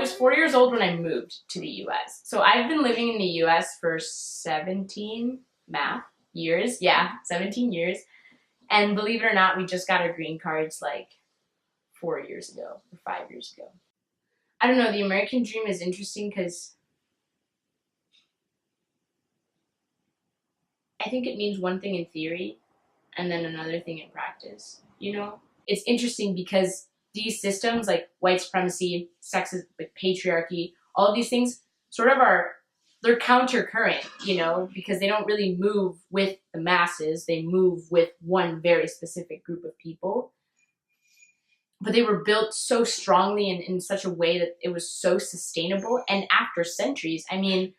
was 4 years old when I moved to the US. So I've been living in the US for 17 years. Yeah, 17 years. And believe it or not, we just got our green cards like 4 years ago or 5 years ago. I don't know, the American dream is interesting because I think it means one thing in theory and then another thing in practice, you know? It's interesting because these systems like white supremacy, sexism, like patriarchy, all of these things sort of they're counter-current, you know, because they don't really move with the masses. They move with one very specific group of people. But they were built so strongly and in such a way that it was so sustainable. And after centuries, I mean,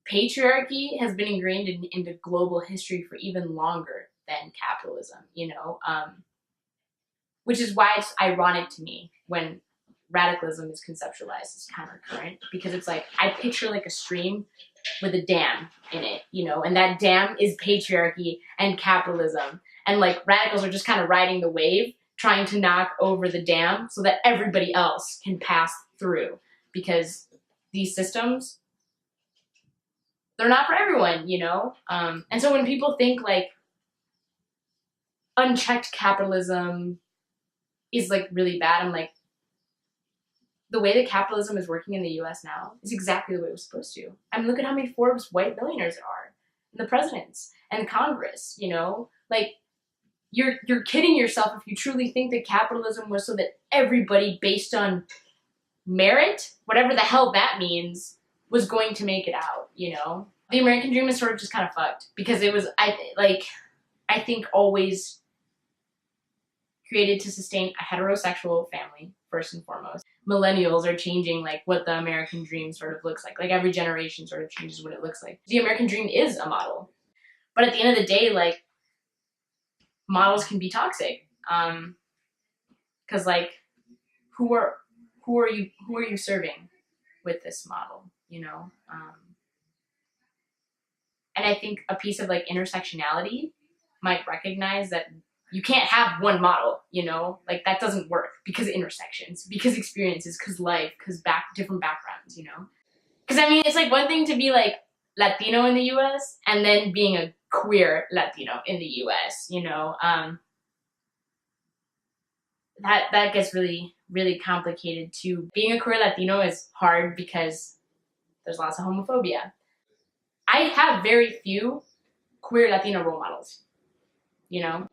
patriarchy has been ingrained into global history for even longer than capitalism, you know, which is why it's ironic to me when radicalism is conceptualized as countercurrent, because it's like, I picture like a stream with a dam in it, you know, and that dam is patriarchy and capitalism. And like radicals are just kind of riding the wave, trying to knock over the dam so that everybody else can pass through, because these systems, they're not for everyone, you know? And so when people think like unchecked capitalism is like really bad, I'm like, the way that capitalism is working in the US now is exactly the way it was supposed to. I mean, look at how many Forbes white billionaires there are, and the presidents, and Congress, you know? Like, you're kidding yourself if you truly think that capitalism was so that everybody based on merit, whatever the hell that means, was going to make it out, you know? The American dream is sort of just kind of fucked because it was, I think always created to sustain a heterosexual family, first and foremost. Millennials are changing like what the American dream sort of looks like. Like every generation sort of changes what it looks like. The American dream is a model. But at the end of the day, like, models can be toxic. Cause like, who are you serving with this model, you know? And I think a piece of like intersectionality might recognize that you can't have one model, you know, like that doesn't work because intersections, because experiences, because life, because different backgrounds, you know? Because I mean, it's like one thing to be like Latino in the US and then being a queer Latino in the US, you know? That gets really, really complicated too. Being a queer Latino is hard because there's lots of homophobia. I have very few queer Latino role models, you know?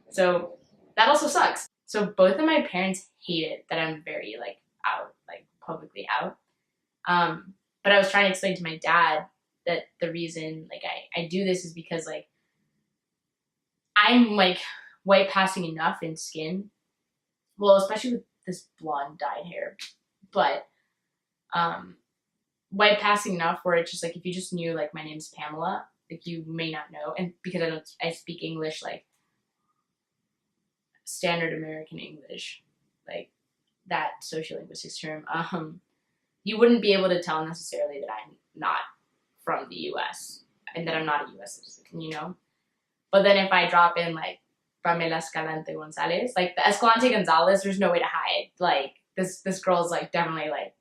So that also sucks. So both of my parents hate it that I'm very like out, like publicly out. But I was trying to explain to my dad that the reason like I do this is because like I'm like white passing enough in skin. Well, especially with this blonde dyed hair, but white passing enough where it's just like if you just knew like my name's Pamela, like you may not know, and because I speak English like standard American English, like that sociolinguistics term, you wouldn't be able to tell necessarily that I'm not from the US and that I'm not a US citizen, you know? But then if I drop in like Pamela Escalante Gonzalez, like the Escalante Gonzalez, there's no way to hide. Like this girl's like definitely like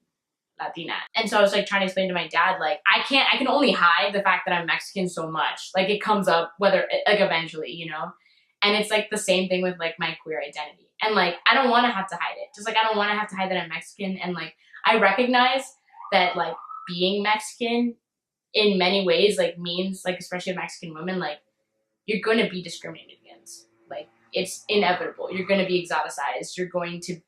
Latina. And so I was like trying to explain to my dad, like I can only hide the fact that I'm Mexican so much. Like it comes up whether like eventually, you know? And it's like the same thing with like my queer identity. And like, I don't want to have to hide it. Just like, I don't want to have to hide that I'm Mexican. And like, I recognize that like being Mexican in many ways like means like, especially a Mexican woman, like you're going to be discriminated against. Like it's inevitable. You're going to be exoticized. You're going to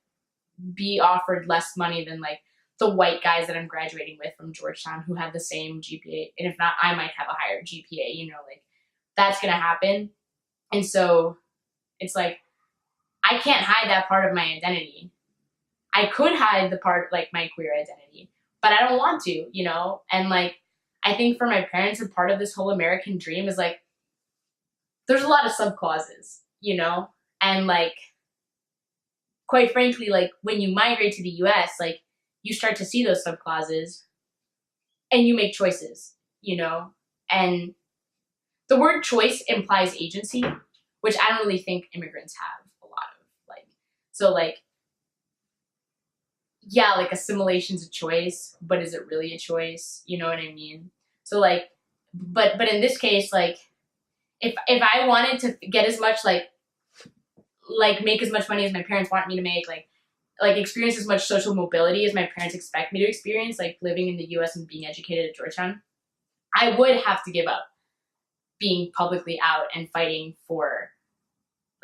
be offered less money than like the white guys that I'm graduating with from Georgetown who have the same GPA. And if not, I might have a higher GPA, you know, like that's going to happen. And so it's like, I can't hide that part of my identity. I could hide the part, like my queer identity, but I don't want to, you know? And like, I think for my parents, a part of this whole American dream is like, there's a lot of subclauses, you know? And like, quite frankly, like when you migrate to the US, like you start to see those subclauses and you make choices, you know? And the word choice implies agency, which I don't really think immigrants have a lot of. Like, so like, yeah, like assimilation's a choice, but is it really a choice? You know what I mean? So like, but in this case, like, if I wanted to get as much like make as much money as my parents want me to make, like experience as much social mobility as my parents expect me to experience, like living in the U.S. and being educated at Georgetown, I would have to give up being publicly out and fighting for,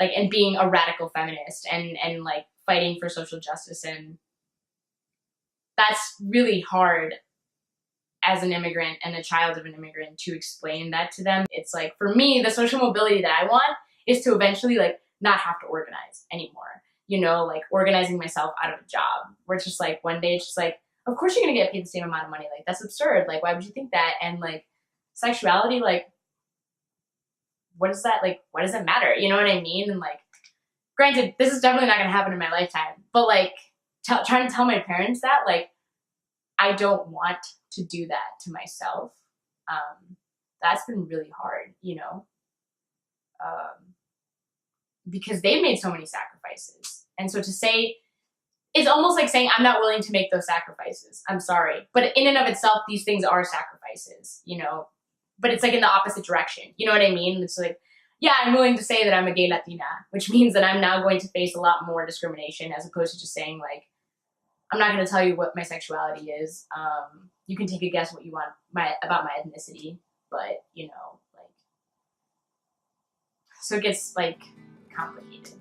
like, and being a radical feminist and like fighting for social justice. And that's really hard as an immigrant and a child of an immigrant to explain that to them. It's like, for me, the social mobility that I want is to eventually like not have to organize anymore. You know, like organizing myself out of a job where it's just like one day it's just like, of course you're gonna get paid the same amount of money. Like, that's absurd. Like, why would you think that? And like sexuality, like, what is that? Like, why does it matter? You know what I mean? And like, granted, this is definitely not gonna happen in my lifetime, but like trying to tell my parents that, like, I don't want to do that to myself. That's been really hard, you know, because they've made so many sacrifices. And so to say, it's almost like saying, I'm not willing to make those sacrifices. I'm sorry. But in and of itself, these things are sacrifices, you know, but it's like in the opposite direction. You know what I mean? It's like, yeah, I'm willing to say that I'm a gay Latina, which means that I'm now going to face a lot more discrimination, as opposed to just saying, like, I'm not going to tell you what my sexuality is. You can take a guess what you want about my ethnicity, but, you know, like, so it gets like complicated.